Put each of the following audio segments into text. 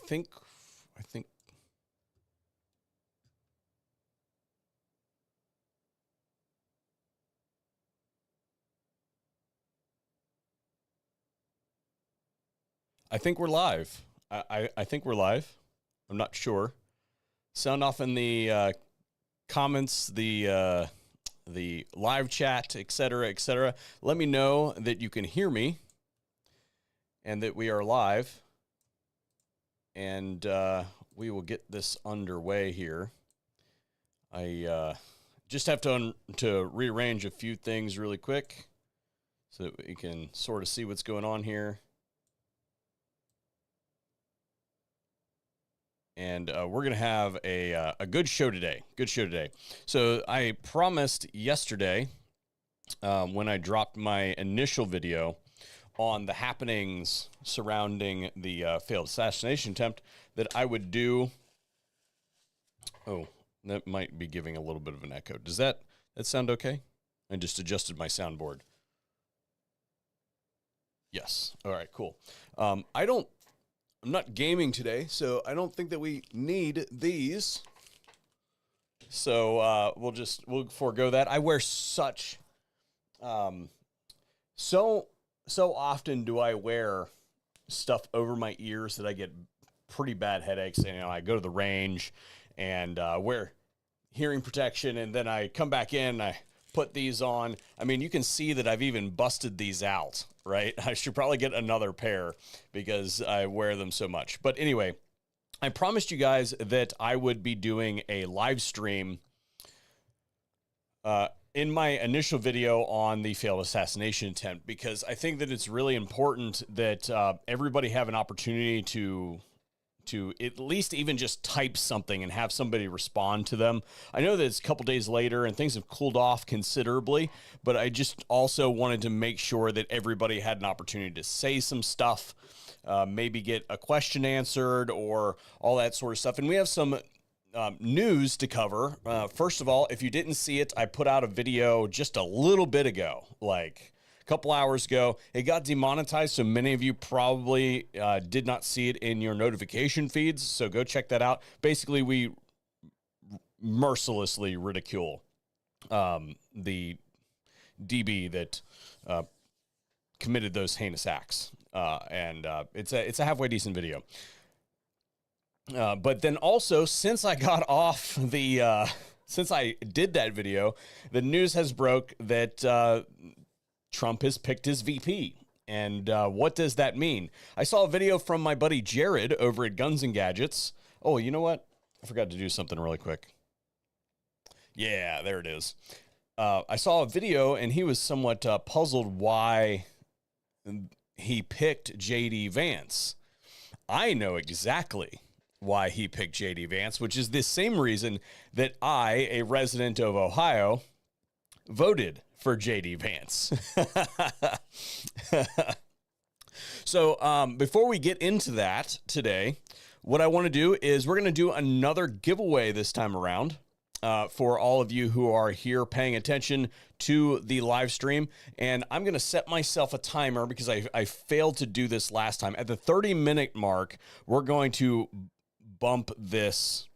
think we're live. I think we're live. I'm not sure. Sound off in the comments, the live chat, etc., etc. Let me know that you can hear me and that we are live. And we will get this underway here. I just have to rearrange a few things really quick so that we can sort of see what's going on here. And we're going to have a good show today. So I promised yesterday when I dropped my initial video on the happenings surrounding the failed assassination attempt that I would do. Oh, that might be giving a little bit of an echo. Does that sound okay? I just adjusted my soundboard. Yes. All right, cool. I'm not gaming today, so I don't think that we need these. So we'll forego that. I wear such so often do I wear stuff over my ears that I get pretty bad headaches. And, I go to the range and wear hearing protection, and then I come back in and I put these on. I mean, you can see that I've even busted these out, right? I should probably get another pair because I wear them so much. But anyway, I promised you guys that I would be doing a live stream in my initial video on the failed assassination attempt, because I think that it's really important that everybody have an opportunity to at least even just type something and have somebody respond to them. I know that it's a couple days later and things have cooled off considerably, but I just also wanted to make sure that everybody had an opportunity to say some stuff, maybe get a question answered or all that sort of stuff. And we have some news to cover. First of all, if you didn't see it, I put out a video just a little bit ago, like a couple hours ago. It got demonetized, so many of you probably did not see it in your notification feeds, so go check that out. Basically, we mercilessly ridicule the DB that committed those heinous acts, and it's a halfway decent video. But then also, since I got off since I did that video, the news has broke that Trump has picked his VP. And what does that mean? I saw a video from my buddy Jared over at Guns and Gadgets. Oh, you know what? I forgot to do something really quick. Yeah, there it is. I saw a video, and he was somewhat puzzled why he picked JD Vance. I know exactly why he picked JD Vance, which is the same reason that I, a resident of Ohio, voted for JD Vance. So before we get into that today, what I want to do is we're going to do another giveaway this time around for all of you who are here paying attention to the live stream. And I'm going to set myself a timer because I failed to do this last time. At the 30-minute mark, we're going to bump this.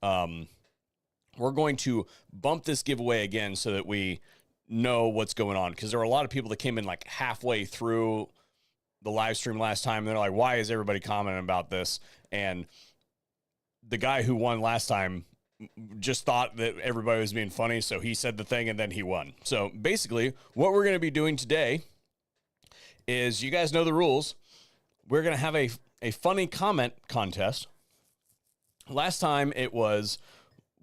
We're going to bump this giveaway again so that we know what's going on, because there were a lot of people that came in like halfway through the live stream last time, and they're like, why is everybody commenting about this? And the guy who won last time just thought that everybody was being funny, so he said the thing and then he won. So basically what we're going to be doing today is, you guys know the rules. We're going to have a funny comment contest. Last time it was,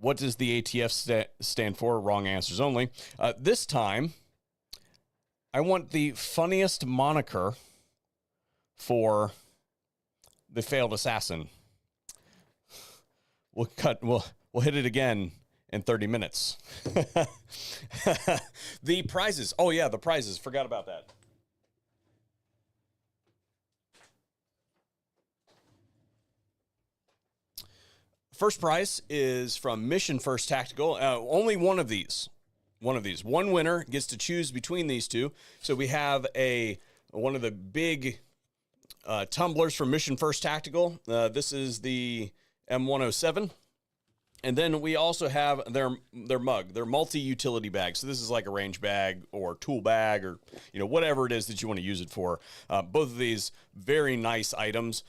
what does the ATF stand for? Wrong answers only. This time, I want the funniest moniker for the failed assassin. We'll hit it again in 30 minutes. The prizes. Oh yeah, the prizes. Forgot about that. First prize is from Mission First Tactical. Only one of these. One winner gets to choose between these two. So we have one of the big tumblers from Mission First Tactical. This is the M107. And then we also have their mug, their multi-utility bag. So this is like a range bag or tool bag or, whatever it is that you want to use it for. Both of these very nice items.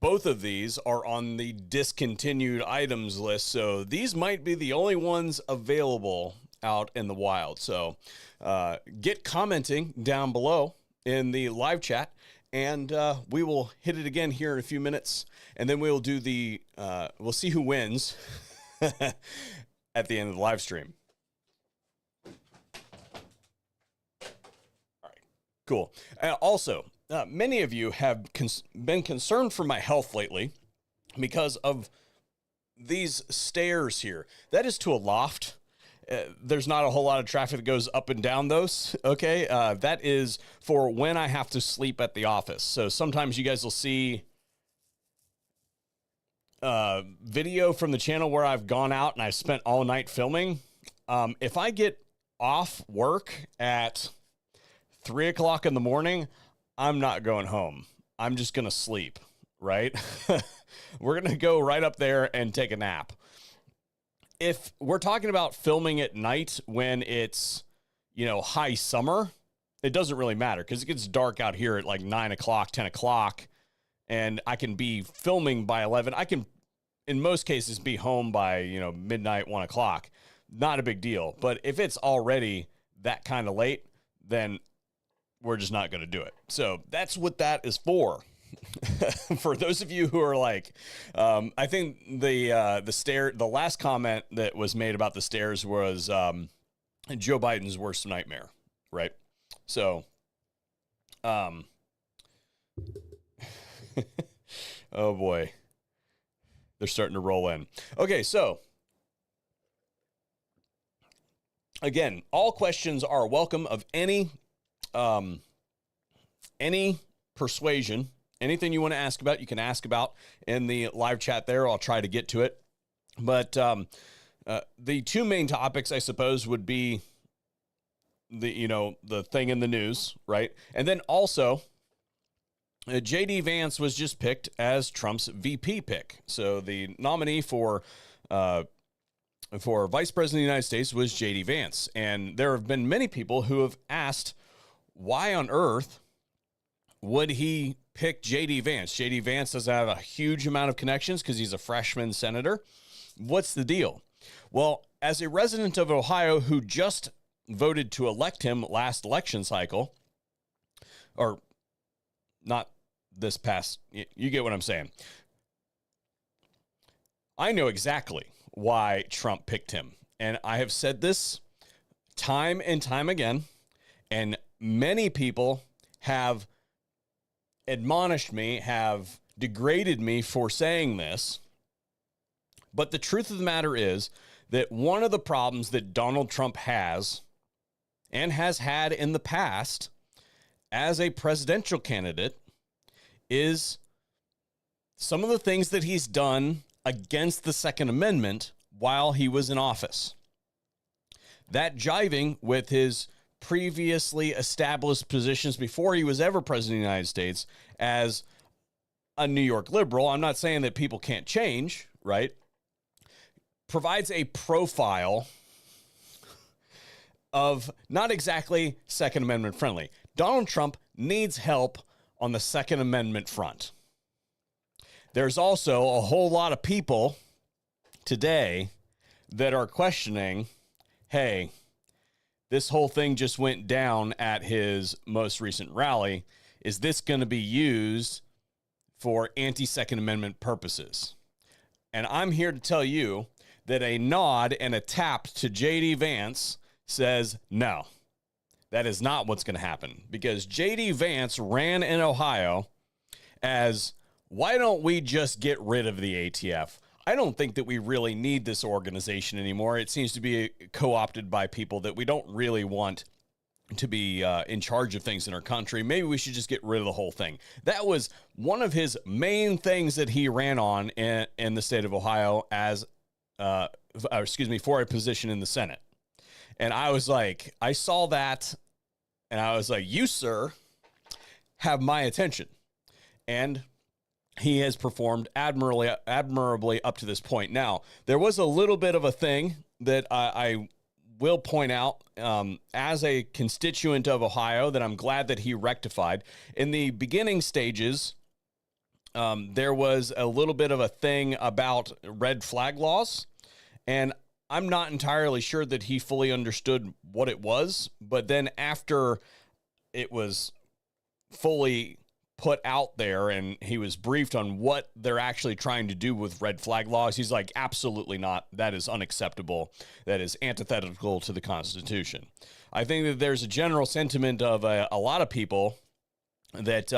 Both of these are on the discontinued items list. So these might be the only ones available out in the wild. So get commenting down below in the live chat. And we will hit it again here in a few minutes. And then we'll do we'll see who wins at the end of the live stream. All right, cool. Also, many of you have been concerned for my health lately because of these stairs here. That is to a loft. There's not a whole lot of traffic that goes up and down those, okay? That is for when I have to sleep at the office. So sometimes you guys will see video from the channel where I've gone out and I've spent all night filming. If I get off work at 3 o'clock in the morning, I'm not going home. I'm just going to sleep, right? We're going to go right up there and take a nap. If we're talking about filming at night when it's, high summer, it doesn't really matter because it gets dark out here at like 9 o'clock, 10 o'clock, and I can be filming by 11. I can, in most cases, be home by, midnight, 1 o'clock. Not a big deal. But if it's already that kind of late, then we're just not going to do it. So that's what that is for. For those of you who are like, I think the last comment that was made about the stairs was Joe Biden's worst nightmare, right? So, oh boy, they're starting to roll in. Okay, so again, all questions are welcome of any persuasion. Anything you want to ask about, you can ask about in the live chat there. I'll try to get to it. But the two main topics, I suppose, would be the thing in the news, right? And then also, JD Vance was just picked as Trump's VP pick. So the nominee for Vice President of the United States was JD Vance. And there have been many people who have asked, why on earth would he pick JD Vance? JD Vance doesn't have a huge amount of connections because he's a freshman senator. What's the deal? Well, as a resident of Ohio who just voted to elect him last election cycle, or not this past, you get what I'm saying. I know exactly why Trump picked him. And I have said this time and time again, and many people have admonished me, have degraded me for saying this. But the truth of the matter is that one of the problems that Donald Trump has and has had in the past as a presidential candidate is some of the things that he's done against the Second Amendment while he was in office. That jiving with his previously established positions before he was ever president of the United States as a New York liberal. I'm not saying that people can't change, right? Provides a profile of not exactly Second Amendment friendly. Donald Trump needs help on the Second Amendment front. There's also a whole lot of people today that are questioning, hey, this whole thing just went down at his most recent rally. Is this going to be used for anti-Second Amendment purposes? And I'm here to tell you that a nod and a tap to JD Vance says no. That is not what's going to happen, because JD Vance ran in Ohio as, why don't we just get rid of the ATF? I don't think that we really need this organization anymore. It seems to be co-opted by people that we don't really want to be in charge of things in our country. Maybe we should just get rid of the whole thing. That was one of his main things that he ran on in the state of Ohio as, for a position in the Senate. And I was like, I saw that and I was like, you, sir, have my attention. and he has performed admirably up to this point. Now, there was a little bit of a thing that I will point out as a constituent of Ohio that I'm glad that he rectified. In the beginning stages, there was a little bit of a thing about red flag laws, and I'm not entirely sure that he fully understood what it was, but then after it was fully put out there and he was briefed on what they're actually trying to do with red flag laws, he's like, absolutely not. That is unacceptable. That is antithetical to the Constitution. I think that there's a general sentiment of a lot of people that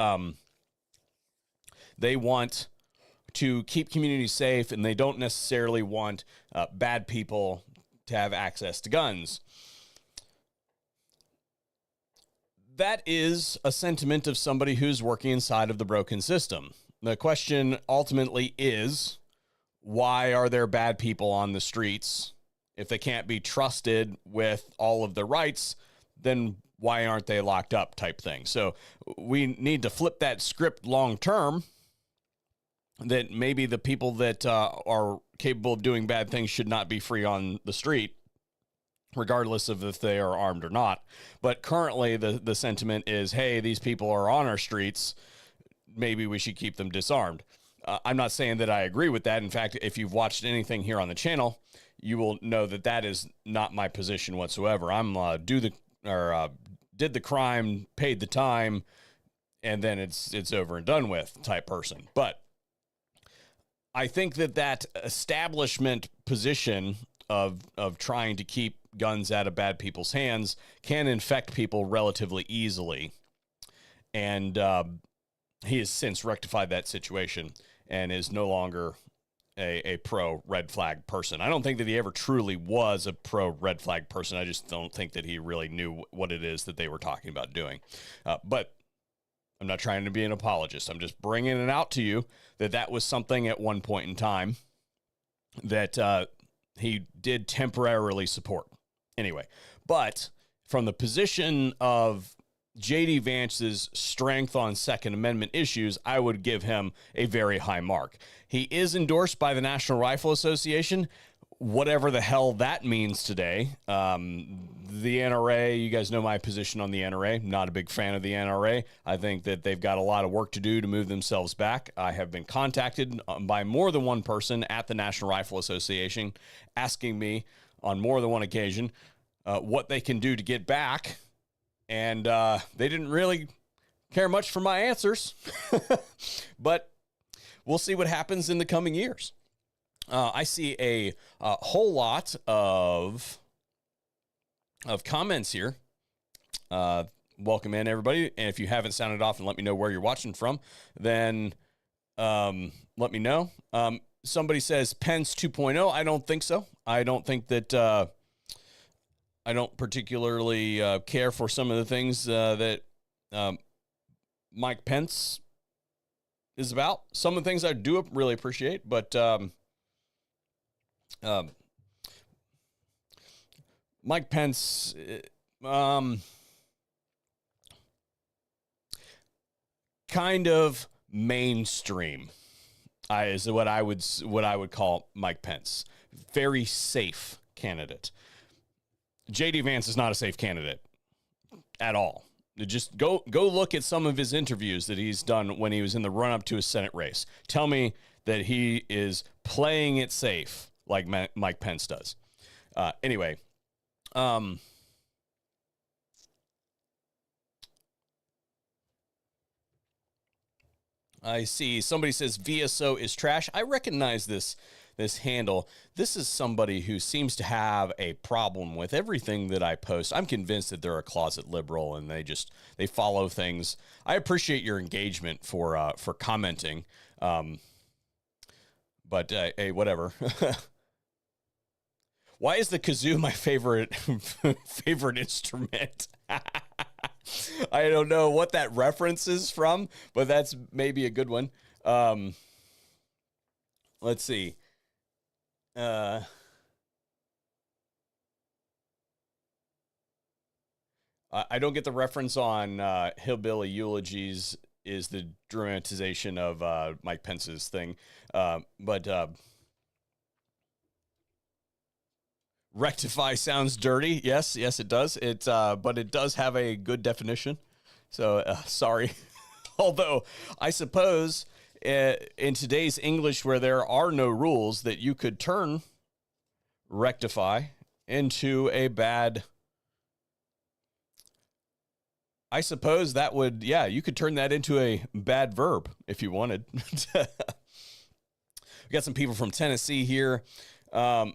they want to keep communities safe, and they don't necessarily want bad people to have access to guns. That is a sentiment of somebody who's working inside of the broken system. The question ultimately is, why are there bad people on the streets? If they can't be trusted with all of their rights, then why aren't they locked up, type thing. So we need to flip that script long term, that maybe the people that are capable of doing bad things should not be free on the street, regardless of if they are armed or not. But currently the sentiment is, hey, these people are on our streets, maybe we should keep them disarmed. I'm not saying that I agree with that. In fact, if you've watched anything here on the channel, you will know that that is not my position whatsoever. I'm did the crime, paid the time, and then it's over and done with type person. But I think that establishment position of trying to keep guns out of bad people's hands can infect people relatively easily. And he has since rectified that situation and is no longer a pro red flag person. I don't think that he ever truly was a pro red flag person. I just don't think that he really knew what it is that they were talking about doing. But I'm not trying to be an apologist. I'm just bringing it out to you that was something at one point in time that he did temporarily support. Anyway, but from the position of JD Vance's strength on Second Amendment issues, I would give him a very high mark. He is endorsed by the National Rifle Association, whatever the hell that means today. The NRA, you guys know my position on the NRA. Not a big fan of the NRA. I think that they've got a lot of work to do to move themselves back. I have been contacted by more than one person at the National Rifle Association asking me on more than one occasion what they can do to get back. And they didn't really care much for my answers. But we'll see what happens in the coming years. I see a whole lot of comments here. Welcome in, everybody. And if you haven't sounded off and let me know where you're watching from, then let me know. Somebody says Pence 2.0. I don't think so. I don't think that I don't particularly care for some of the things that Mike Pence is about. Some of the things I do really appreciate, but Mike Pence, kind of mainstream, is what I would call Mike Pence. Very safe candidate. JD Vance is not a safe candidate at all. Just go look at some of his interviews that he's done when he was in the run-up to his Senate race. Tell me that he is playing it safe like Mike Pence does. Anyway, I see somebody says VSO is trash. I recognize this handle. This is somebody who seems to have a problem with everything that I post. I'm convinced that they're a closet liberal and they follow things. I appreciate your engagement for commenting. But hey, whatever. Why is the kazoo my favorite instrument? I don't know what that reference is from, but that's maybe a good one. Let's see. I don't get the reference on Hillbilly Eulogies is the dramatization of Mike Pence's thing. But rectify sounds dirty. Yes, it does. But it does have a good definition. So sorry. Although I suppose in today's English, where there are no rules, that you could turn rectify into a bad. I suppose that would, you could turn that into a bad verb if you wanted. We got some people from Tennessee here. The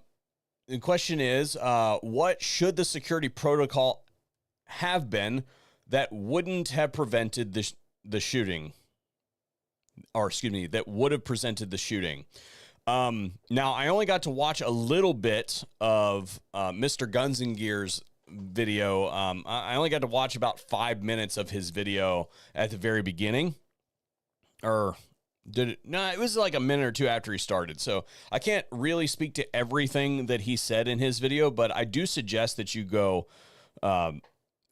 question is, what should the security protocol have been that wouldn't have prevented the shooting? Or excuse me, that would have presented the shooting. Now, I only got to watch a little bit of Mr. Guns and Gear's video. I only got to watch about 5 minutes of his video at the very beginning. Or did it? No, it was like a minute or two after he started. So I can't really speak to everything that he said in his video, but I do suggest that you go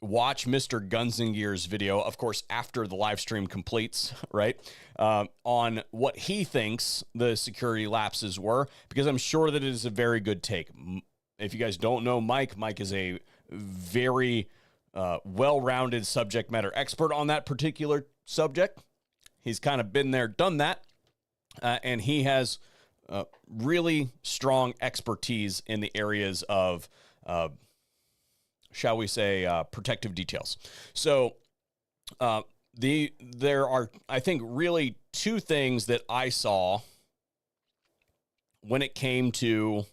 watch Mr. Guns and Gear's video, of course, after the live stream completes, right? On what he thinks the security lapses were, because I'm sure that it is a very good take. If you guys don't know Mike is a very well-rounded subject matter expert on that particular subject. He's kind of been there, done that, and he has really strong expertise in the areas of shall we say, protective details. So there are, I think, really two things that I saw when it came to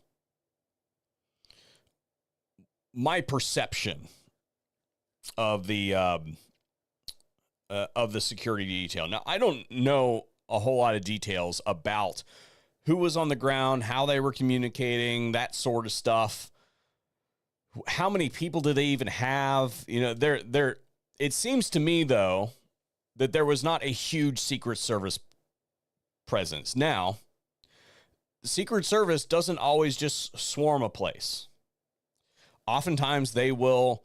my perception of the security detail. Now, I don't know a whole lot of details about who was on the ground, how they were communicating, that sort of stuff. How many people do they even have? You know, it seems to me, though, that there was not a huge Secret Service presence. Now, the Secret Service doesn't always just swarm a place. Oftentimes, they will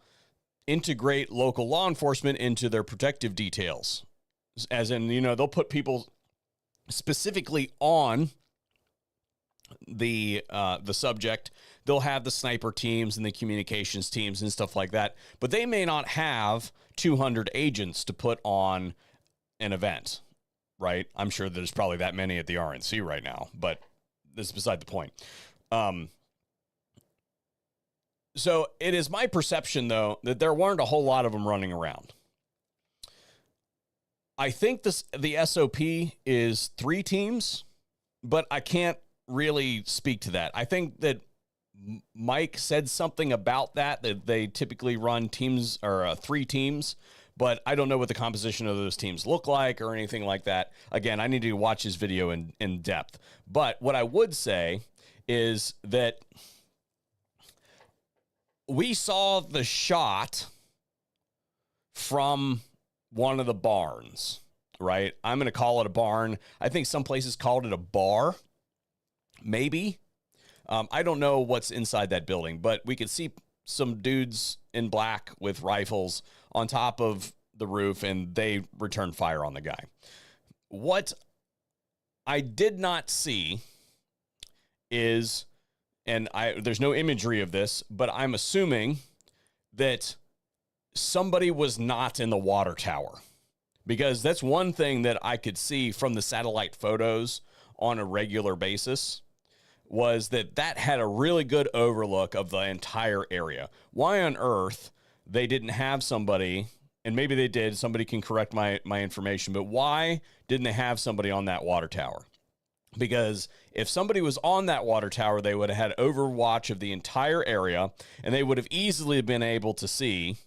integrate local law enforcement into their protective details. As in, they'll put people specifically on the subject. They'll have the sniper teams and the communications teams and stuff like that, but they may not have 200 agents to put on an event, right? I'm sure there's probably that many at the RNC right now, but this is beside the point. So it is my perception, though, that there weren't a whole lot of them running around. I think the SOP is 3 teams, but I can't really speak to that. I think that Mike said something about that they typically run teams or 3 teams, but I don't know what the composition of those teams look like or anything like that. Again, I need to watch his video in depth. But what I would say is that we saw the shot from one of the barns, right? I'm going to call it a barn. I think some places called it a bar, maybe. I don't know what's inside that building, but we could see some dudes in black with rifles on top of the roof, and they returned fire on the guy. What I did not see is, and there's no imagery of this, but I'm assuming that somebody was not in the water tower, because that's one thing that I could see from the satellite photos on a regular basis, was that had a really good overlook of the entire area. Why on earth they didn't have somebody, and maybe they did, somebody can correct my information, but why didn't they have somebody on that water tower? Because if somebody was on that water tower, they would have had overwatch of the entire area, and they would have easily been able to see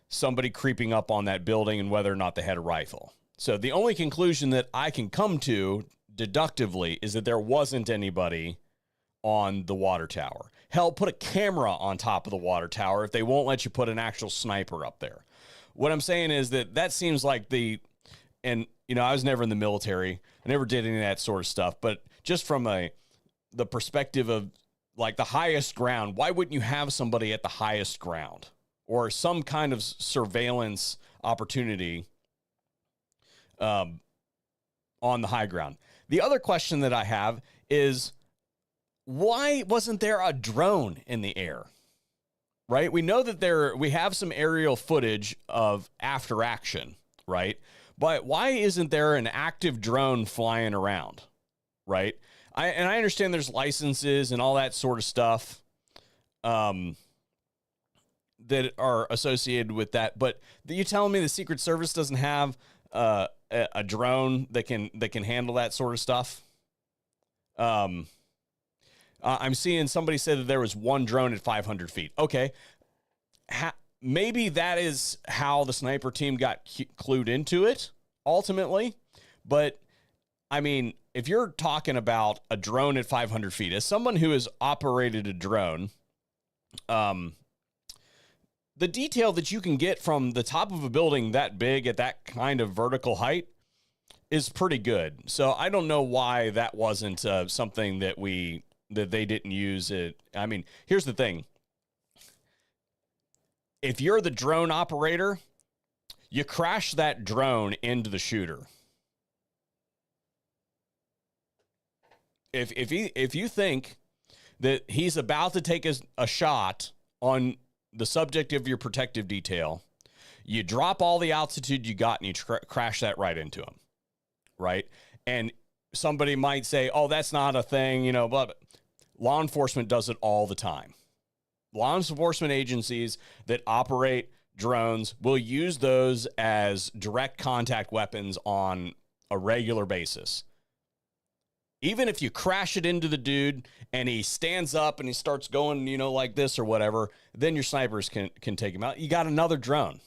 somebody creeping up on that building and whether or not they had a rifle. So the only conclusion that I can come to deductively is that there wasn't anybody on the water tower. Hell, put a camera on top of the water tower if they won't let you put an actual sniper up there. What I'm saying is that seems like and I was never in the military. I never did any of that sort of stuff, but just from the perspective of like the highest ground, why wouldn't you have somebody at the highest ground or some kind of surveillance opportunity um, on the high ground. The other question that I have is, why wasn't there a drone in the air? Right? We know that we have some aerial footage of after action, right? But why isn't there an active drone flying around? Right? I understand there's licenses and all that sort of stuff that are associated with that, but you telling me the Secret Service doesn't have a drone that can handle that sort of stuff? I'm seeing somebody say that there was one drone at 500 feet. Okay. Maybe that is how the sniper team got clued into it ultimately. But I mean, if you're talking about a drone at 500 feet, as someone who has operated a drone, the detail that you can get from the top of a building that big at that kind of vertical height is pretty good. So I don't know why that wasn't something that they didn't use it. I mean, here's the thing. If you're the drone operator, you crash that drone into the shooter. If you think that he's about to take a shot on the subject of your protective detail, you drop all the altitude you got and you crash that right into him, right? And somebody might say, oh, that's not a thing, but law enforcement does it all the time. Law enforcement agencies that operate drones will use those as direct contact weapons on a regular basis. Even if you crash it into the dude and he stands up and he starts going, like this or whatever, then your snipers can take him out. You got another drone,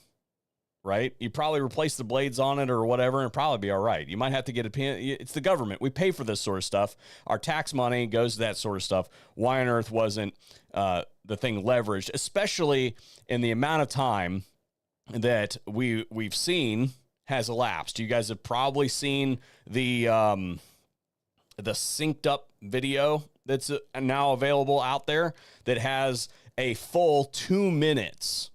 right? You probably replace the blades on it or whatever and probably be all right. You might have to get it's the government. We pay for this sort of stuff. Our tax money goes to that sort of stuff. Why on earth wasn't the thing leveraged, especially in the amount of time that we've seen has elapsed? You guys have probably seen the synced up video that's now available out there that has a full 2 minutes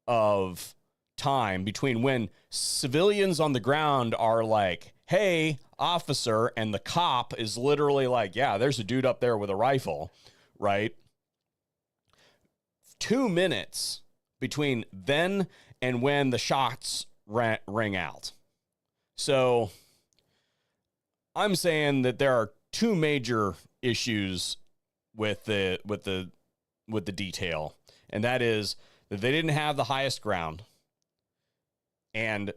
of time between when civilians on the ground are like, hey, officer, and the cop is literally like, yeah, there's a dude up there with a rifle, right? 2 minutes between then and when the shots ring out. So I'm saying that there are two major issues with the detail, and that is that they didn't have the highest ground, and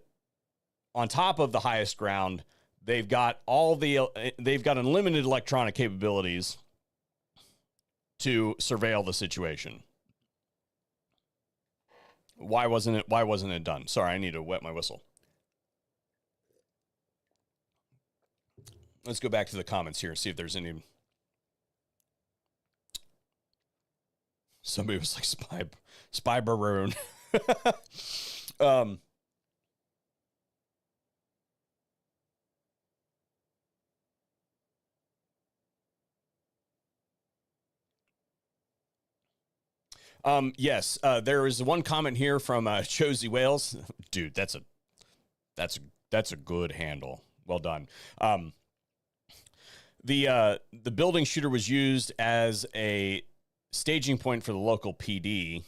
on top of the highest ground, they've got unlimited electronic capabilities to surveil the situation. Why wasn't it done? Sorry, I need to wet my whistle. Let's go back to the comments here and see if there's any. Somebody was like spy baroon. Yes, there is one comment here from Josie Wales. Dude, that's a good handle. Well done. The building shooter was used as a staging point for the local PD,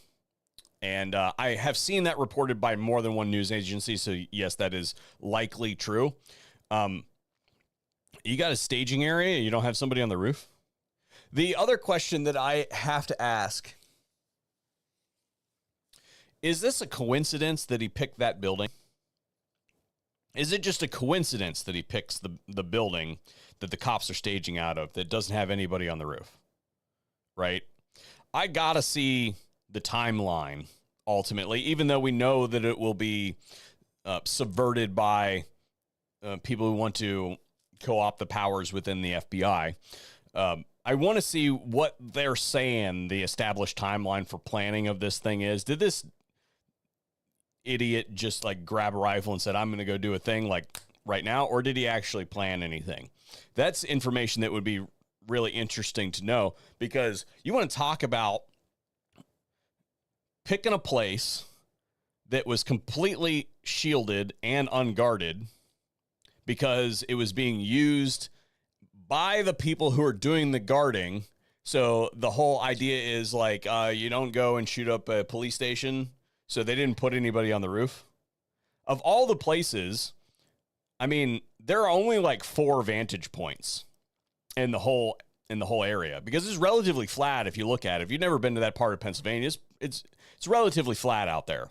and I have seen that reported by more than one news agency. So yes, that is likely true. You got a staging area, you don't have somebody on the roof. The other question that I have to ask: is this a coincidence that he picked that building? Is it just a coincidence that he picks the building that the cops are staging out of that doesn't have anybody on the roof? Right? I got to see the timeline ultimately, even though we know that it will be subverted by people who want to co-opt the powers within the FBI. I want to see what they're saying the established timeline for planning of this thing is. Did this idiot just like grab a rifle and said, I'm going to go do a thing like right now? Or did he actually plan anything? That's information that would be really interesting to know, because you want to talk about picking a place that was completely shielded and unguarded because it was being used by the people who are doing the guarding. So the whole idea is like, you don't go and shoot up a police station. So they didn't put anybody on the roof. Of all the places, I mean, there are only like 4 vantage points in the whole area, because it's relatively flat. If you look at it, if you've never been to that part of Pennsylvania, it's relatively flat out there.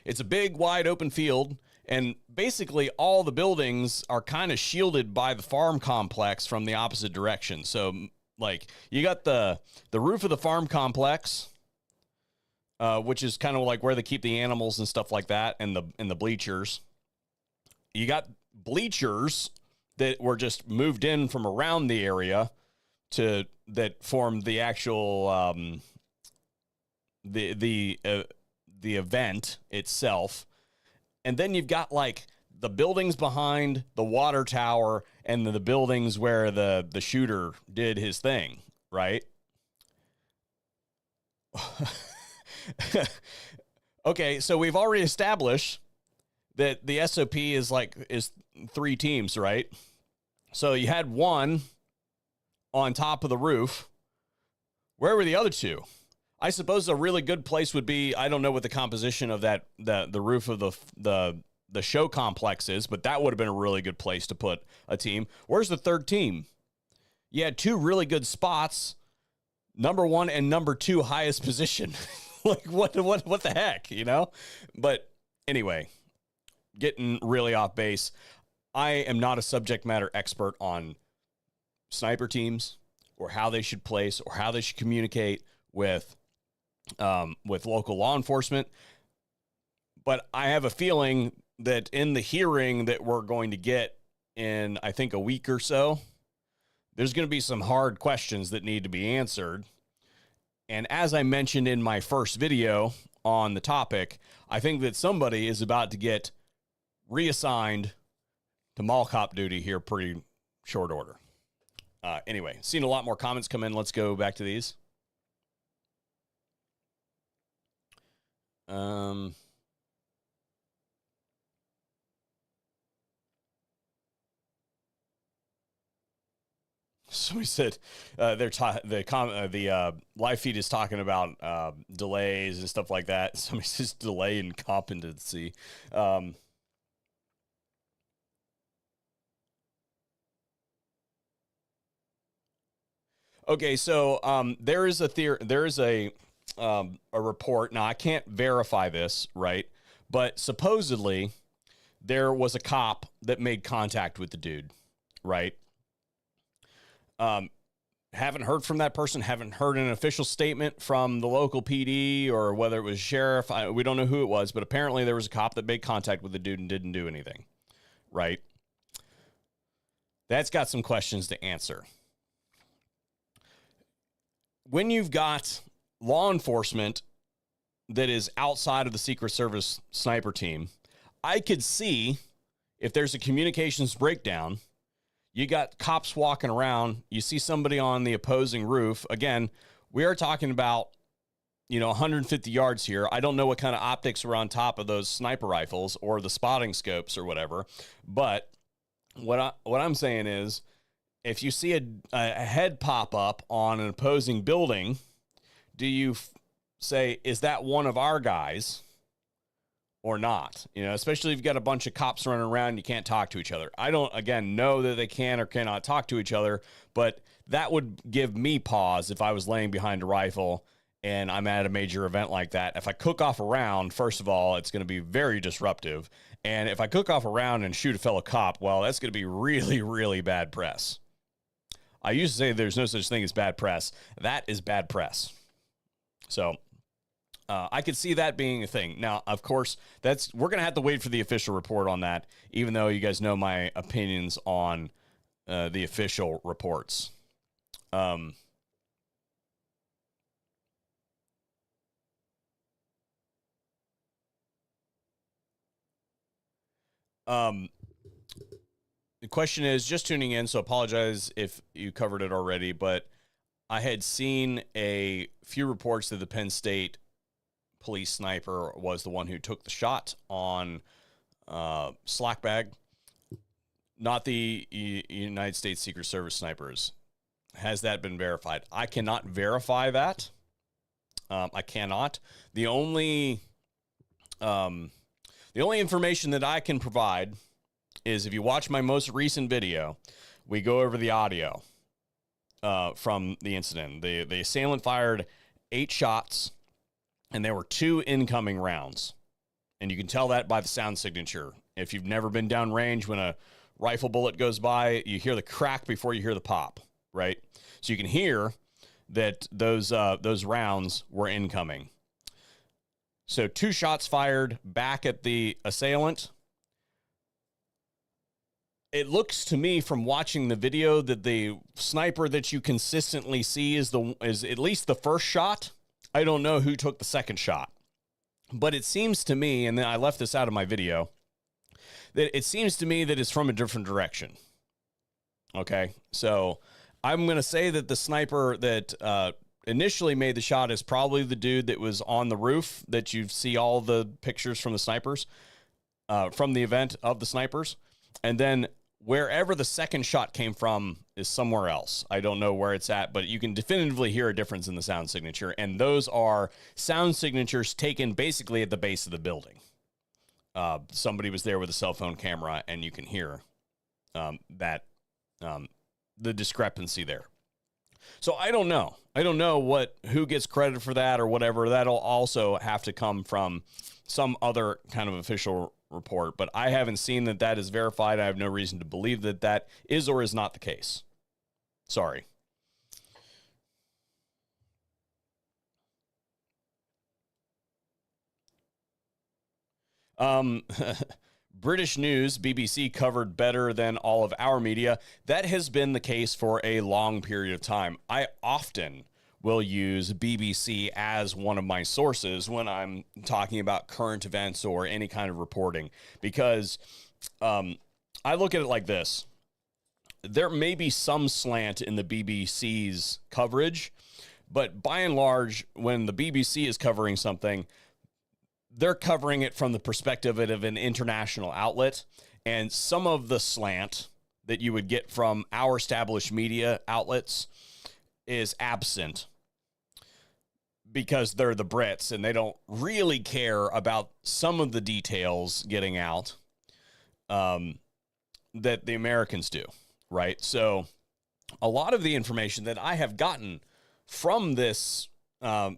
It's a big, wide open field, and basically all the buildings are kind of shielded by the farm complex from the opposite direction. So like you got the roof of the farm complex, which is kind of like where they keep the animals and stuff like that, and the bleachers. You got bleachers that were just moved in from around the area that formed the actual the event itself. And then you've got like the buildings behind the water tower and the buildings where the shooter did his thing, right? Okay, so we've already established that the SOP is 3 teams, right? So you had one on top of the roof. Where were the other 2? I suppose a really good place would be, I don't know what the composition of the roof of the show complex is, but that would have been a really good place to put a team. Where's the 3rd team? You had 2 really good spots, number 1 and number 2 highest position. Like what the heck, you know? But anyway, getting really off base. I am not a subject matter expert on sniper teams or how they should place or how they should communicate with local law enforcement. But I have a feeling that in the hearing that we're going to get in, I think, a week or so, there's going to be some hard questions that need to be answered. And as I mentioned in my first video on the topic, I think that somebody is about to get reassigned to mall cop duty here pretty short order. Anyway, seen a lot more comments come in. Let's go back to these. Somebody said the live feed is talking about delays and stuff like that. Somebody says delay in competency. Okay, so there is a report. Now I can't verify this, right? But supposedly there was a cop that made contact with the dude, right? Haven't heard from that person. Haven't heard an official statement from the local PD or whether it was sheriff. We don't know who it was, but apparently there was a cop that made contact with the dude and didn't do anything, right? That's got some questions to answer. When you've got law enforcement that is outside of the Secret Service sniper team, I could see if there's a communications breakdown. You got cops walking around. You see somebody on the opposing roof. Again, we are talking about, 150 yards here. I don't know what kind of optics were on top of those sniper rifles or the spotting scopes or whatever. But what I'm saying is, if you see a head pop up on an opposing building, do you say, is that one of our guys or not? Especially if you've got a bunch of cops running around and you can't talk to each other. I don't, again, know that they can or cannot talk to each other, but that would give me pause if I was laying behind a rifle and I'm at a major event like that. If I cook off a round, first of all, it's going to be very disruptive. And if I cook off a round and shoot a fellow cop, well, that's going to be really, really bad press. I used to say there's no such thing as bad press. That is bad press. So I could see that being a thing. Now, of course, we're going to have to wait for the official report on that, even though you guys know my opinions on the official reports. The question is, just tuning in, so apologize if you covered it already, but I had seen a few reports that the Penn State police sniper was the one who took the shot on Slackbag. not the United States Secret Service snipers. Has that been verified? I cannot verify that. I cannot. The only information that I can provide is if you watch my most recent video, we go over the audio from the incident. The assailant fired 8 shots, and there were 2 incoming rounds. And you can tell that by the sound signature. If you've never been downrange, when a rifle bullet goes by, you hear the crack before you hear the pop, right? So you can hear that those rounds were incoming. So 2 shots fired back at the assailant. It looks to me from watching the video that the sniper that you consistently see is at least the first shot. I don't know who took the second shot, but it seems to me, and then I left this out of my video, that it seems to me that it's from a different direction. Okay, so I'm going to say that the sniper that initially made the shot is probably the dude that was on the roof that you see all the pictures from the snipers, from the event of the snipers. And then wherever the second shot came from is somewhere else. I don't know where it's at, but you can definitively hear a difference in the sound signature. And those are sound signatures taken basically at the base of the building. Somebody was there with a cell phone camera, and you can hear the discrepancy there. So I don't know. I don't know who gets credit for that or whatever. That'll also have to come from some other kind of official report, but I haven't seen that is verified. I have no reason to believe that is or is not the case. Sorry. British news, BBC covered better than all of our media. That has been the case for a long period of time. I often will use BBC as one of my sources when I'm talking about current events or any kind of reporting, because I look at it like this. There may be some slant in the BBC's coverage, but by and large, when the BBC is covering something, they're covering it from the perspective of an international outlet, and some of the slant that you would get from our established media outlets is absent because they're the Brits and they don't really care about some of the details getting out that the Americans do, right? So a lot of the information that I have gotten from this that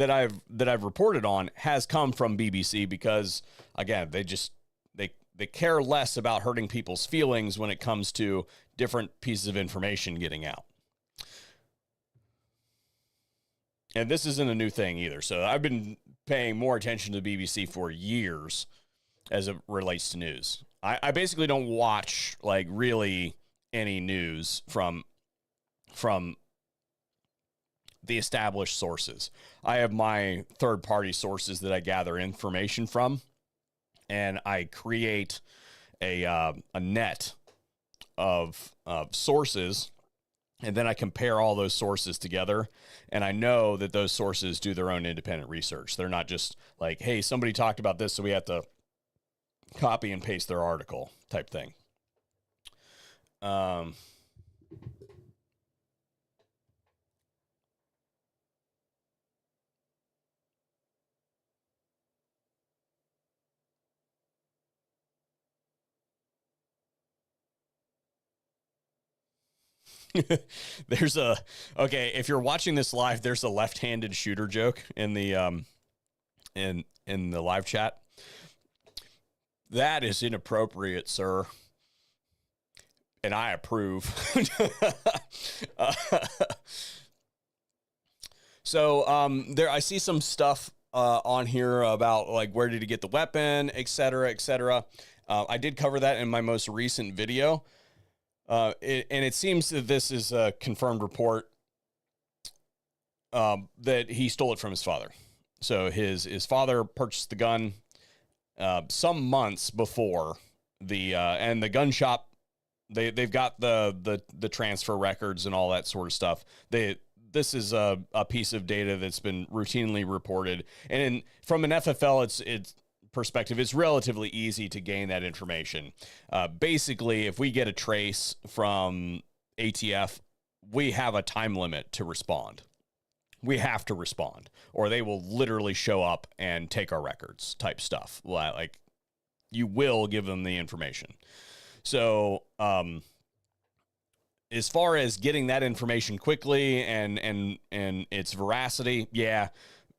I've reported on has come from BBC because, again, they care less about hurting people's feelings when it comes to different pieces of information getting out. And this isn't a new thing either. So I've been paying more attention to the BBC for years as it relates to news. I basically don't watch like really any news from the established sources. I have my third-party sources that I gather information from, and I create a net of sources, and then I compare all those sources together, and I know that those sources do their own independent research. They're not just like, hey, somebody talked about this, so we have to copy and paste their article type thing. If you're watching this live, there's a left-handed shooter joke in the in the live chat. That is inappropriate, sir. And I approve. There I see some stuff on here about like where did he get the weapon, et cetera, et cetera. I did cover that in my most recent video. And it seems that this is a confirmed report that he stole it from his father. So his father purchased the gun some months before and the gun shop. They've got the transfer records and all that sort of stuff. This is a piece of data that's been routinely reported, and from an FFL, it's perspective, it's relatively easy to gain that information. Basically, if we get a trace from ATF, we have a time limit to respond. We have to respond, or they will literally show up and take our records type stuff. Like, you will give them the information. So, as far as getting that information quickly and its veracity, yeah,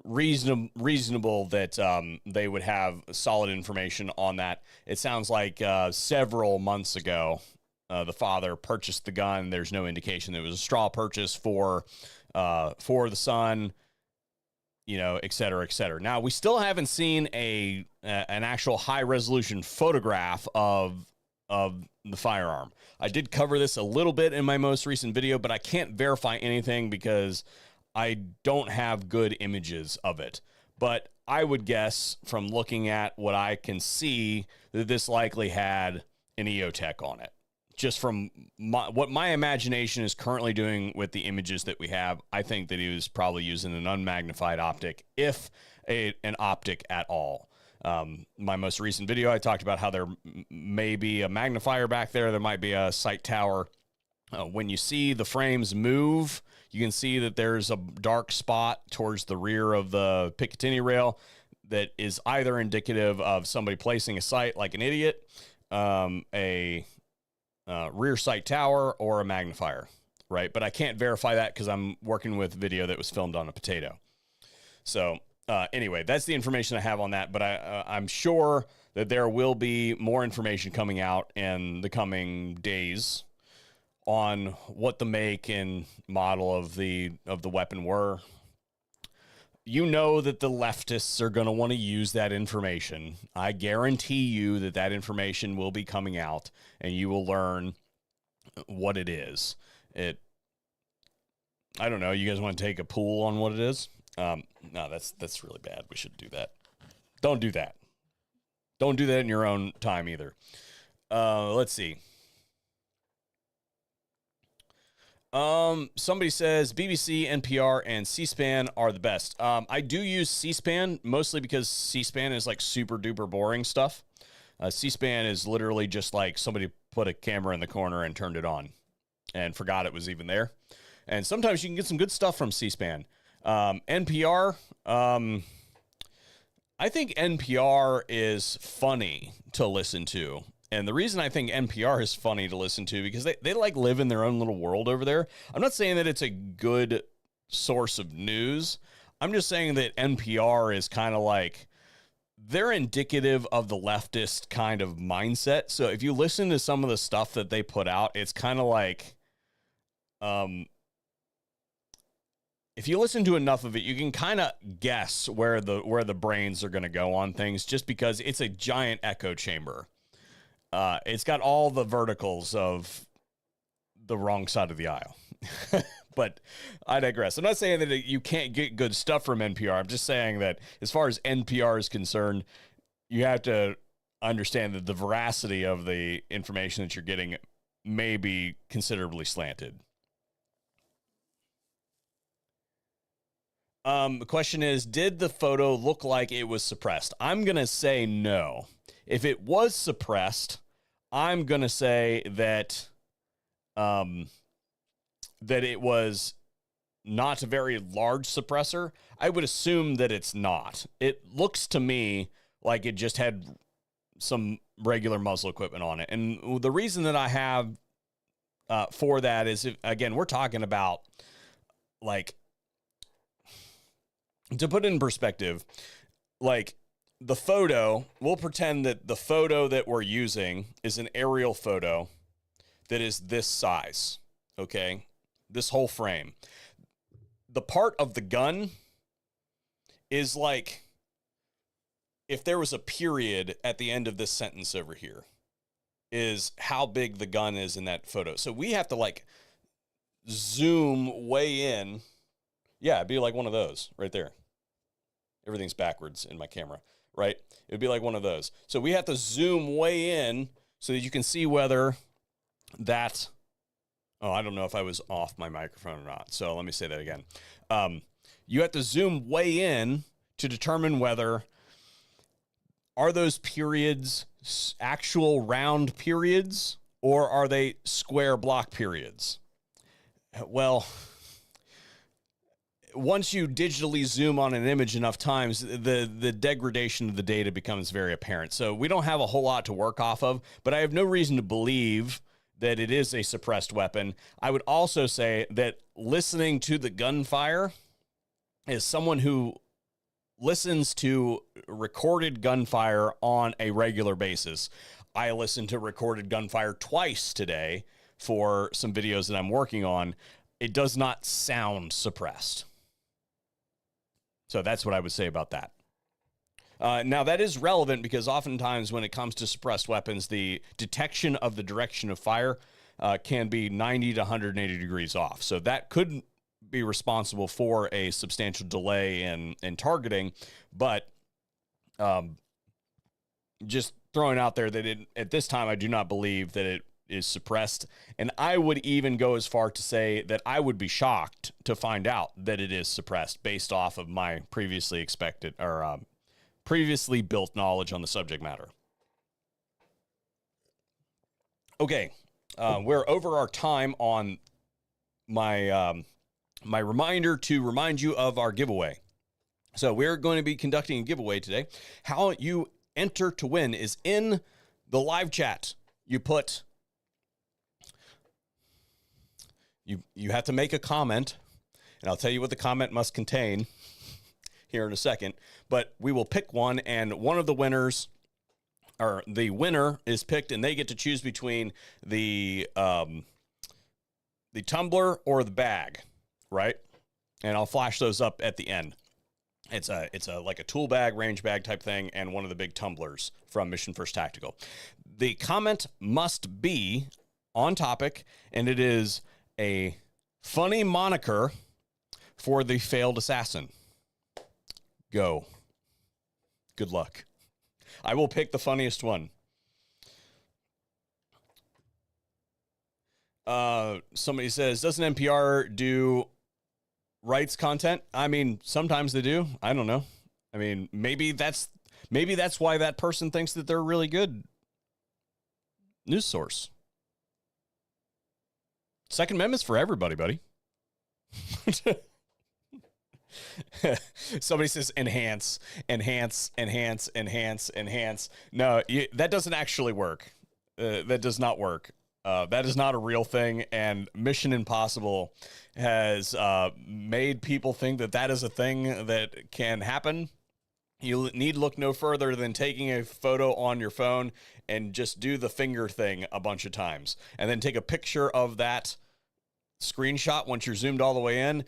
reasonable that they would have solid information on that. It sounds like several months ago, the father purchased the gun. There's no indication that it was a straw purchase for the son, you know, et cetera, et cetera. Now, we still haven't seen an actual high resolution photograph of the firearm. I did cover this a little bit in my most recent video, but I can't verify anything because I don't have good images of it. But I would guess from looking at what I can see that this likely had an EOTech on it. Just from what my imagination is currently doing with the images that we have, I think that he was probably using an unmagnified optic, if an optic at all. My most recent video, I talked about how there may be a magnifier back there. There might be a sight tower. When you see the frames move, you can see that there's a dark spot towards the rear of the Picatinny rail that is either indicative of somebody placing a sight like an idiot, a rear sight tower, or a magnifier, right? But I can't verify that because I'm working with video that was filmed on a potato. So anyway, that's the information I have on that, but I'm sure that there will be more information coming out in the coming days on what the make and model of the weapon were. You know that the leftists are going to want to use that information. I guarantee you that that information will be coming out, and you will learn what it is. I don't know. You guys want to take a pool on what it is? No, that's really bad. We shouldn't do that. Don't do that. Don't do that in your own time either. Let's see. Somebody says BBC, NPR, and C-SPAN are the best. I do use C-SPAN mostly because C-SPAN is like super duper boring stuff. C-SPAN is literally just like somebody put a camera in the corner and turned it on and forgot it was even there. And sometimes you can get some good stuff from C-SPAN. NPR, I think NPR is funny to listen to. And the reason I think NPR is funny to listen to, because they like live in their own little world over there. I'm not saying that it's a good source of news. I'm just saying that NPR is kind of like, they're indicative of the leftist kind of mindset. So if you listen to some of the stuff that they put out, it's kind of like, if you listen to enough of it, you can kind of guess where the brains are going to go on things, just because it's a giant echo chamber. It's got all the verticals of the wrong side of the aisle. But I digress. I'm not saying that you can't get good stuff from NPR. I'm just saying that as far as NPR is concerned, you have to understand that the veracity of the information that you're getting may be considerably slanted. The question is, did the photo look like it was suppressed? I'm going to say no. If it was suppressed, I'm going to say that that it was not a very large suppressor. I would assume that it's not. It looks to me like it just had some regular muzzle equipment on it. And the reason that I have for that is, again, we're talking about, like, to put it in perspective, like, the photo, we'll pretend that the photo that we're using is an aerial photo that is this size, okay? This whole frame. The part of the gun is like if there was a period at the end of this sentence over here, is how big the gun is in that photo. So we have to, like, zoom way in. Yeah, it'd be like one of those right there. Everything's backwards in my camera, right? It would be like one of those. So we have to zoom way in so that you can see whether that... Oh, I don't know if I was off my microphone or not. So let me say that again. You have to zoom way in to determine whether are those periods actual round periods, or are they square block periods? Well, once you digitally zoom on an image enough times, the degradation of the data becomes very apparent. So we don't have a whole lot to work off of, but I have no reason to believe that it is a suppressed weapon. I would also say that listening to the gunfire, as someone who listens to recorded gunfire on a regular basis, I listened to recorded gunfire twice today for some videos that I'm working on. It does not sound suppressed. So that's what I would say about that. Now, that is relevant because oftentimes when it comes to suppressed weapons, the detection of the direction of fire can be 90 to 180 degrees off. So that could be responsible for a substantial delay in targeting. But just throwing out there that at this time, I do not believe that it is suppressed. And I would even go as far to say that I would be shocked to find out that it is suppressed based off of my previously built knowledge on the subject matter. Okay, we're over our time on my my reminder to remind you of our giveaway. So we're going to be conducting a giveaway today. How you enter to win is in the live chat. You have to make a comment, and I'll tell you what the comment must contain here in a second, but we will pick one, and one of the winners, or the winner is picked, and they get to choose between the tumbler or the bag, right? And I'll flash those up at the end. It's a like a tool bag, range bag type thing, and one of the big tumblers from Mission First Tactical. The comment must be on topic, and it is a funny moniker for the failed assassin. Go. Good luck. I will pick the funniest one. Somebody says, doesn't NPR do rights content? I mean, sometimes they do. I don't know. I mean, maybe that's why that person thinks that they're a really good news source. Second Amendment's for everybody, buddy. Somebody says enhance. No, that doesn't actually work. That does not work. That is not a real thing. And Mission Impossible has made people think that that is a thing that can happen. You need look no further than taking a photo on your phone and just do the finger thing a bunch of times. And then take a picture of that screenshot once you're zoomed all the way in,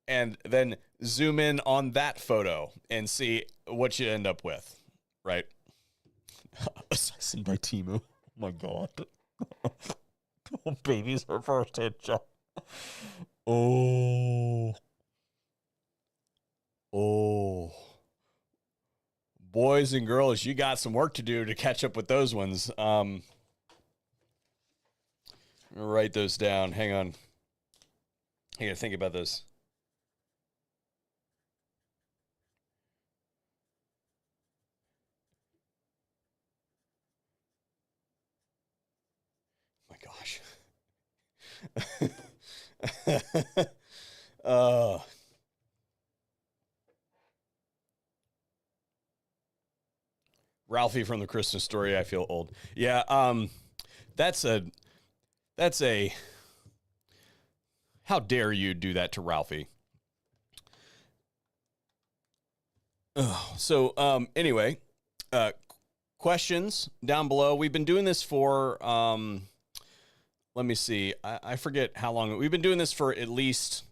and then zoom in on that photo and see what you end up with, right? Assassin by Timo. Oh my God. Oh, baby's her first headshot. Oh. Boys and girls, you got some work to do to catch up with those ones. Write those down. Hang on. I gotta think about this. My gosh. Ralphie from the Christmas Story. I feel old. Yeah. That's a. How dare you do that to Ralphie? Anyway, questions down below. We've been doing this for, let me see. I forget how long. We've been doing this for at least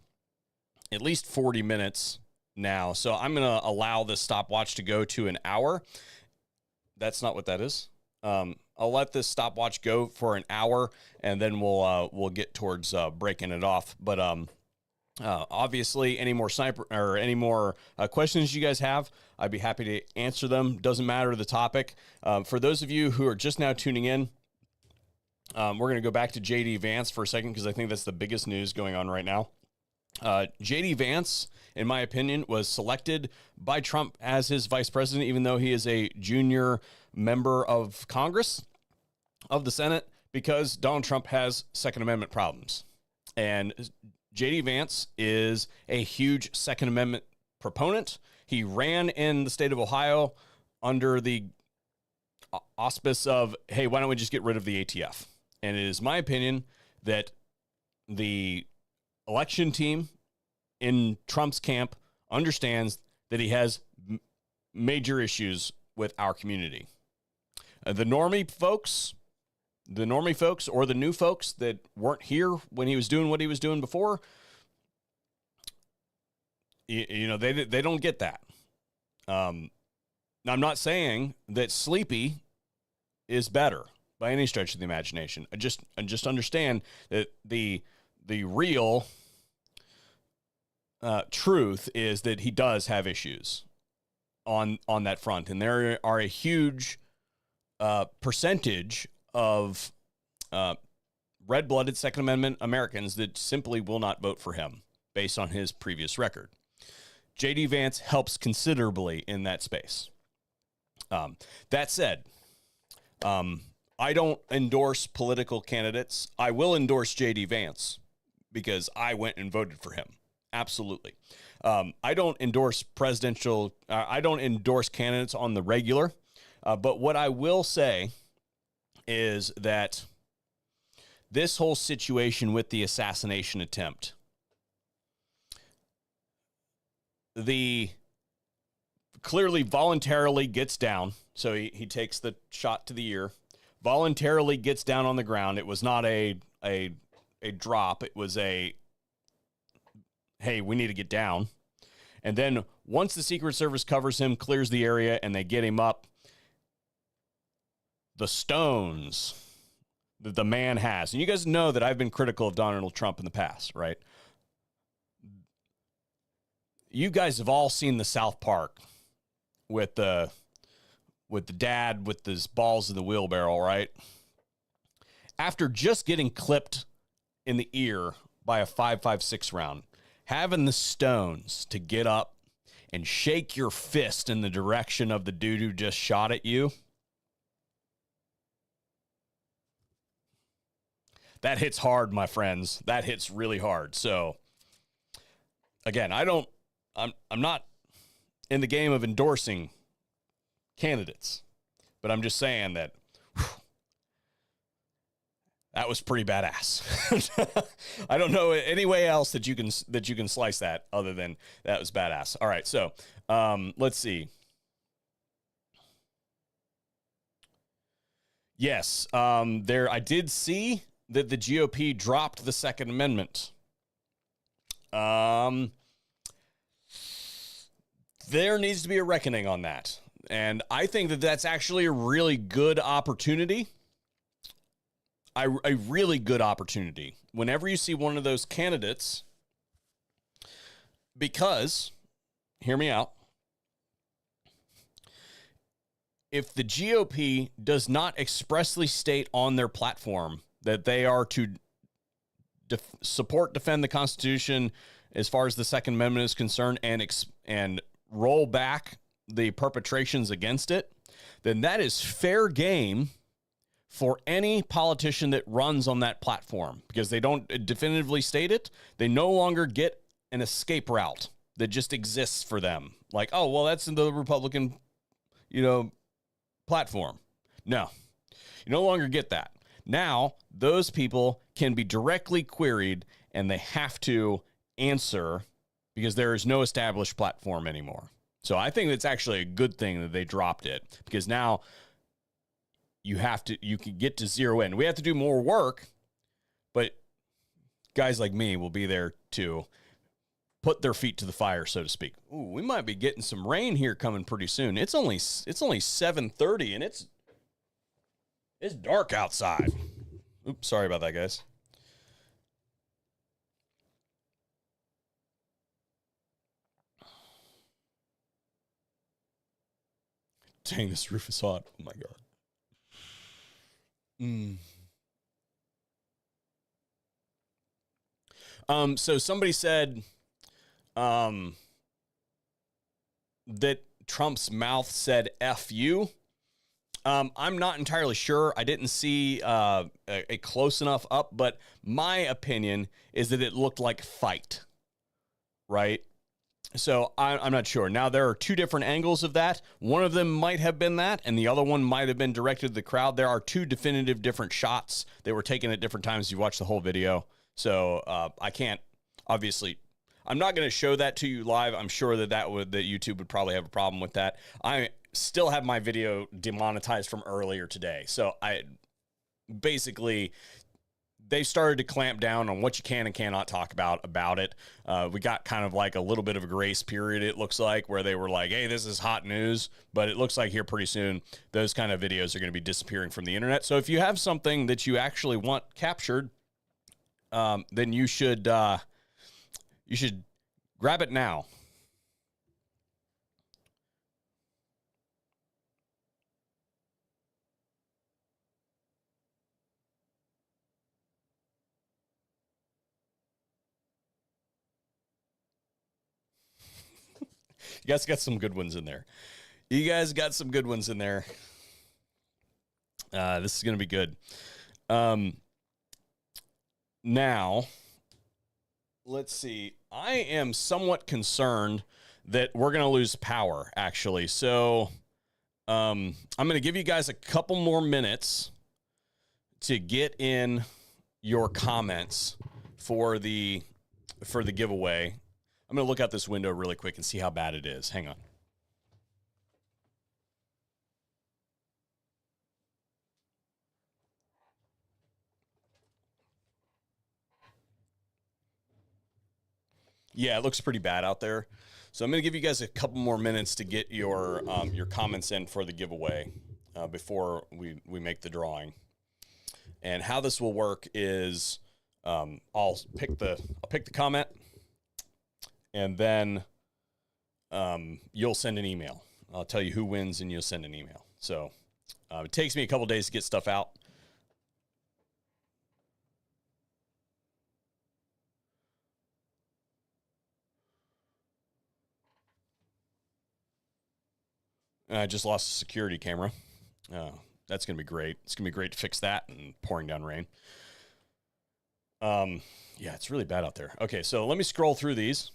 40 minutes now. So I'm going to allow this stopwatch to go to an hour. That's not what that is. I'll let this stopwatch go for an hour, and then we'll get towards breaking it off. But obviously, any more questions you guys have, I'd be happy to answer them. Doesn't matter the topic. For those of you who are just now tuning in, we're going to go back to JD Vance for a second because I think that's the biggest news going on right now. JD Vance, in my opinion, was selected by Trump as his vice president, even though he is a junior member of Congress, of the Senate, because Donald Trump has Second Amendment problems. And JD Vance is a huge Second Amendment proponent. He ran in the state of Ohio under the auspice of, hey, why don't we just get rid of the ATF? And it is my opinion that the election team in Trump's camp understands that he has major issues with our community. The normie folks or the new folks that weren't here when he was doing what he was doing before, you know, they don't get that. I'm not saying that sleepy is better by any stretch of the imagination. I just understand that the real truth is that he does have issues on that front, and there are a huge percentage of red-blooded Second Amendment Americans that simply will not vote for him based on his previous record. JD Vance helps considerably in that space. That said, I don't endorse political candidates. I will endorse JD Vance because I went and voted for him. Absolutely. I don't endorse I don't endorse candidates on the regular. But what I will say is that this whole situation with the assassination attempt, the clearly voluntarily gets down. So he takes the shot to the ear, voluntarily gets down on the ground. It was not a drop. It was a, hey, we need to get down. And then once the Secret Service covers him, clears the area, and they get him up, the stones that the man has. And you guys know that I've been critical of Donald Trump in the past, right? You guys have all seen the South Park with the dad with his balls in the wheelbarrow, right? After just getting clipped in the ear by a 5.56 round, having the stones to get up and shake your fist in the direction of the dude who just shot at you, that hits hard, my friends. That hits really hard. So, again, I'm not in the game of endorsing candidates, but I'm just saying that that was pretty badass. I don't know any way else that you can slice that other than that was badass. All right, so let's see. Yes, I did see that the GOP dropped the Second Amendment. There needs to be a reckoning on that. And I think that that's actually a really good opportunity. A really good opportunity. Whenever you see one of those candidates, because, hear me out, if the GOP does not expressly state on their platform that they are to support, defend the Constitution as far as the Second Amendment is concerned, and roll back the perpetrations against it, then that is fair game for any politician that runs on that platform, because they don't definitively state it. They no longer get an escape route that just exists for them. Like, oh, well, that's in the Republican, platform. No, you no longer get that. Now, those people can be directly queried, and they have to answer because there is no established platform anymore. So I think it's actually a good thing that they dropped it, because now you can get to zero in. We have to do more work, but guys like me will be there to put their feet to the fire, so to speak. Ooh, we might be getting some rain here coming pretty soon. It's only 7:30 and it's dark outside. Oops, sorry about that, guys. Dang, this roof is hot. Oh my God. So somebody said that Trump's mouth said F you. I'm not entirely sure. I didn't see a close enough up, but my opinion is that it looked like fight, right? So I'm not sure. Now, there are two different angles of that. One of them might have been that, and the other one might have been directed to the crowd. There are two definitive different shots. They were taken at different times. You watch the whole video. So I can't, obviously, I'm not going to show that to you live. I'm sure that YouTube would probably have a problem with that. I still have my video demonetized from earlier today. So they started to clamp down on what you can and cannot talk about it. We got kind of like a little bit of a grace period, it looks like, where they were like, hey, this is hot news. But it looks like here pretty soon, those kind of videos are going to be disappearing from the internet. So if you have something that you actually want captured, then you should grab it now. You guys got some good ones in there. This is going to be good. Now, let's see. I am somewhat concerned that we're going to lose power, actually. So I'm going to give you guys a couple more minutes to get in your comments for the giveaway. I'm going to look out this window really quick and see how bad it is. Hang on. Yeah, it looks pretty bad out there. So I'm going to give you guys a couple more minutes to get your comments in for the giveaway before we make the drawing. And how this will work is I'll pick the comment, and then you'll send an email. I'll tell you who wins, and you'll send an email. So it takes me a couple days to get stuff out. I just lost a security camera. That's going to be great. It's going to be great to fix that and pouring down rain. Yeah, it's really bad out there. Okay, so let me scroll through these.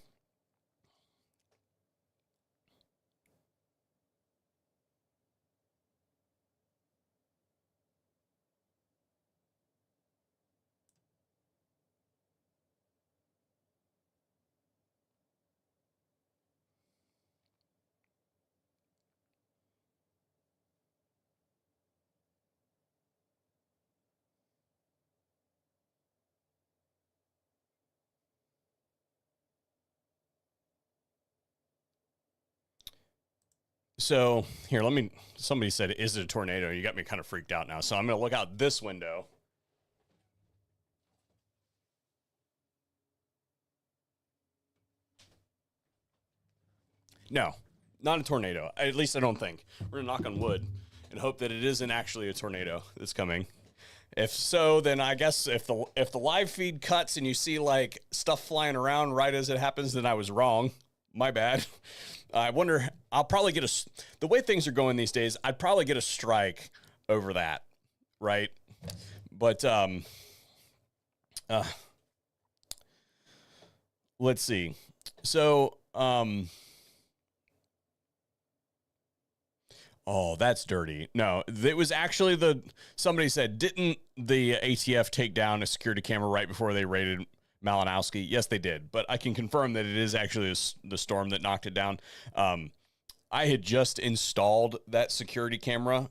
So here, somebody said, is it a tornado? You got me kind of freaked out now. So I'm going to look out this window. No, not a tornado. At least I don't think. We're going to knock on wood and hope that it isn't actually a tornado that's coming. If so, then I guess if the live feed cuts and you see like stuff flying around right as it happens, then I was wrong. My bad. I wonder, I'll probably get the way things are going these days, I'd probably get a strike over that, right? But let's see. So, oh, that's dirty. No, it was actually somebody said, didn't the ATF take down a security camera right before they raided Malinowski? Yes, they did. But I can confirm that it is actually the storm that knocked it down. I had just installed that security camera.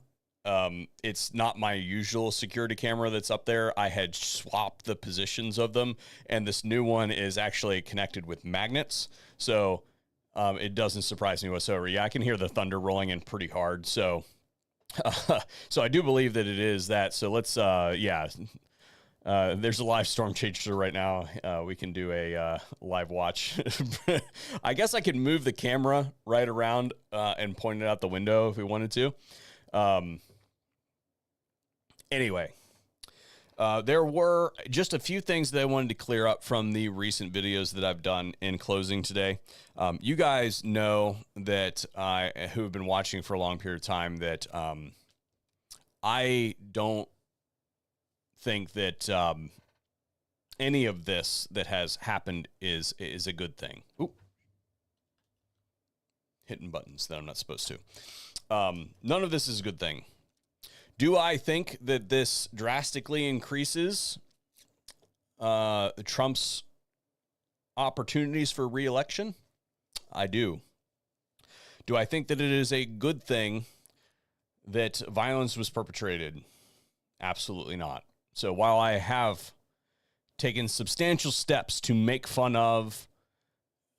It's not my usual security camera that's up there. I had swapped the positions of them, and this new one is actually connected with magnets. So it doesn't surprise me whatsoever. Yeah, I can hear the thunder rolling in pretty hard. So, so I do believe that it is that. So let's, there's a live storm chaser right now. We can do a live watch. I guess I could move the camera right around and point it out the window if we wanted to. Anyway, There were just a few things that I wanted to clear up from the recent videos that I've done in closing today. You guys know that who have been watching for a long period of time, that I don't think that any of this that has happened is a good thing. Ooh. Hitting buttons that I'm not supposed to. None of this is a good thing. Do I think that this drastically increases Trump's opportunities for re-election? I do. Do I think that it is a good thing that violence was perpetrated? Absolutely not. So while I have taken substantial steps to make fun of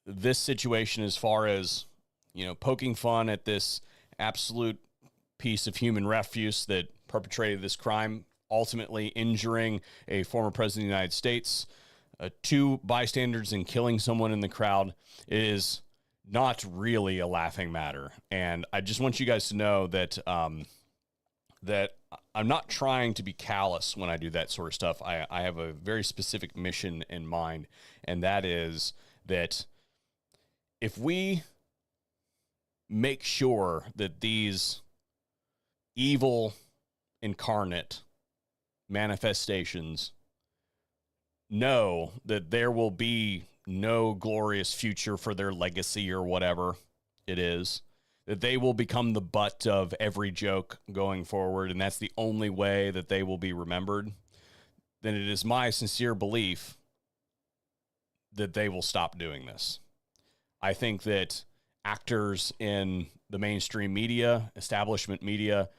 this situation, as far as, you know, poking fun at this absolute piece of human refuse that perpetrated this crime, ultimately injuring a former president of the United States, 2 bystanders, and killing someone in the crowd, is not really a laughing matter. And I just want you guys to know that that I'm not trying to be callous when I do that sort of stuff. I have a very specific mission in mind, and that is that if we make sure that these evil incarnate manifestations know that there will be no glorious future for their legacy or whatever it is, that they will become the butt of every joke going forward, and that's the only way that they will be remembered, then it is my sincere belief that they will stop doing this. I think that actors in the mainstream media, establishment media,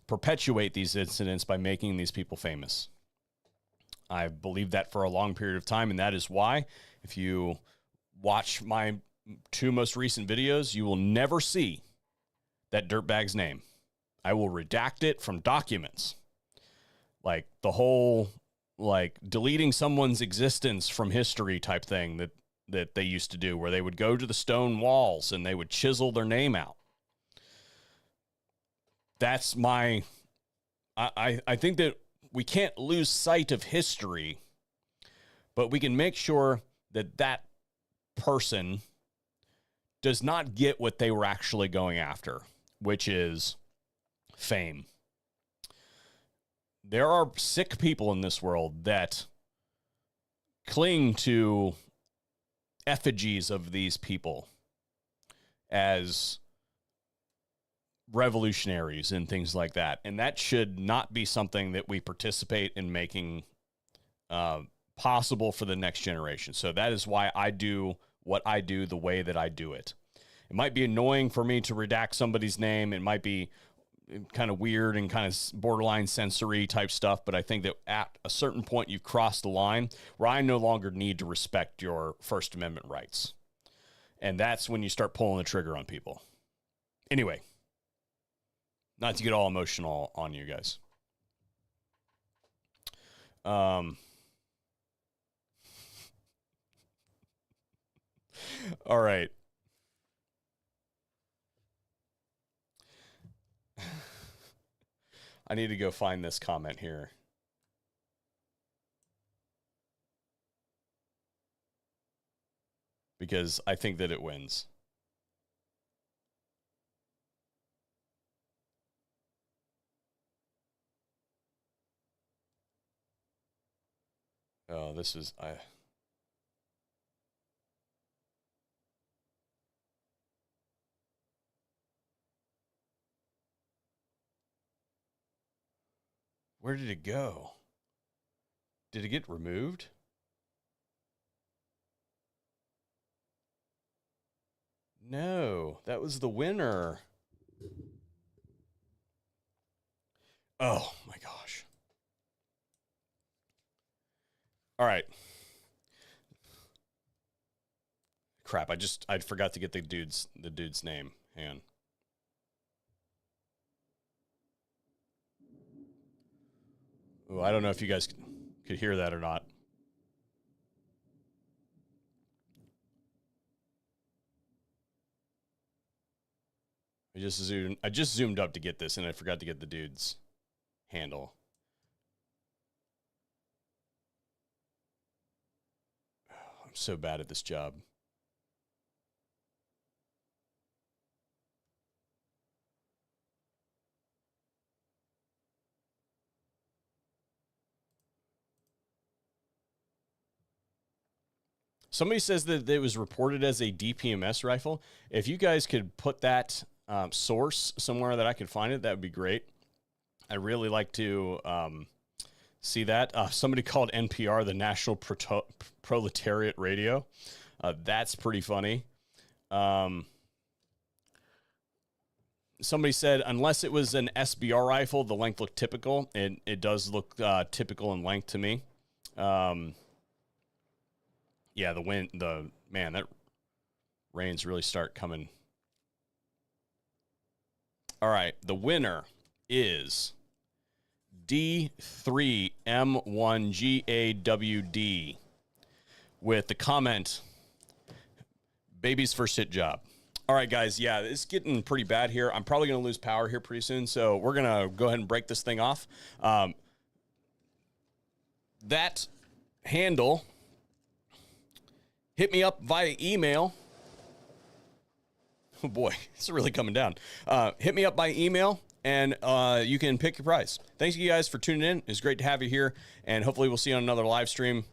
perpetuate these incidents by making these people famous. I've believed that for a long period of time, and that is why, if you watch my 2 most recent videos, you will never see that dirtbag's name. I will redact it from documents. Like the whole, like, deleting someone's existence from history type thing that they used to do, where they would go to the stone walls and they would chisel their name out. That's my, I think that we can't lose sight of history, but we can make sure that that person does not get what they were actually going after, which is fame. There are sick people in this world that cling to effigies of these people as revolutionaries and things like that. And that should not be something that we participate in making possible for the next generation. So that is why I do what I do the way that I do it. It might be annoying for me to redact somebody's name. It might be kind of weird and kind of borderline sensory type stuff, but I think that at a certain point you've crossed the line where I no longer need to respect your First Amendment rights. And that's when you start pulling the trigger on people. Anyway, not to get all emotional on you guys. All right. I need to go find this comment here. Because I think that it wins. Oh, this is... Where did it go? Did it get removed? No, that was the winner. Oh my gosh. All right. Crap, I forgot to get the dude's name. Hang on. Ooh, I don't know if you guys could hear that or not. I just zoomed up to get this, and I forgot to get the dude's handle. so bad at this job. Somebody says that it was reported as a DPMS rifle. If you guys could put that source somewhere that I could find it, that would be great. I'd really like to see that. Somebody called NPR the National Proletariat Radio. That's pretty funny. Somebody said, unless it was an SBR rifle, the length looked typical. It does look typical in length to me. Yeah, man, that rains really start coming. All right, the winner is D3M1GAWD with the comment, baby's first hit job. All right, guys, yeah, it's getting pretty bad here. I'm probably going to lose power here pretty soon, so we're going to go ahead and break this thing off. That handle... hit me up via email. Oh boy, it's really coming down. Hit me up by email, and you can pick your prize. Thanks you guys for tuning in. It's great to have you here, and hopefully we'll see you on another live stream.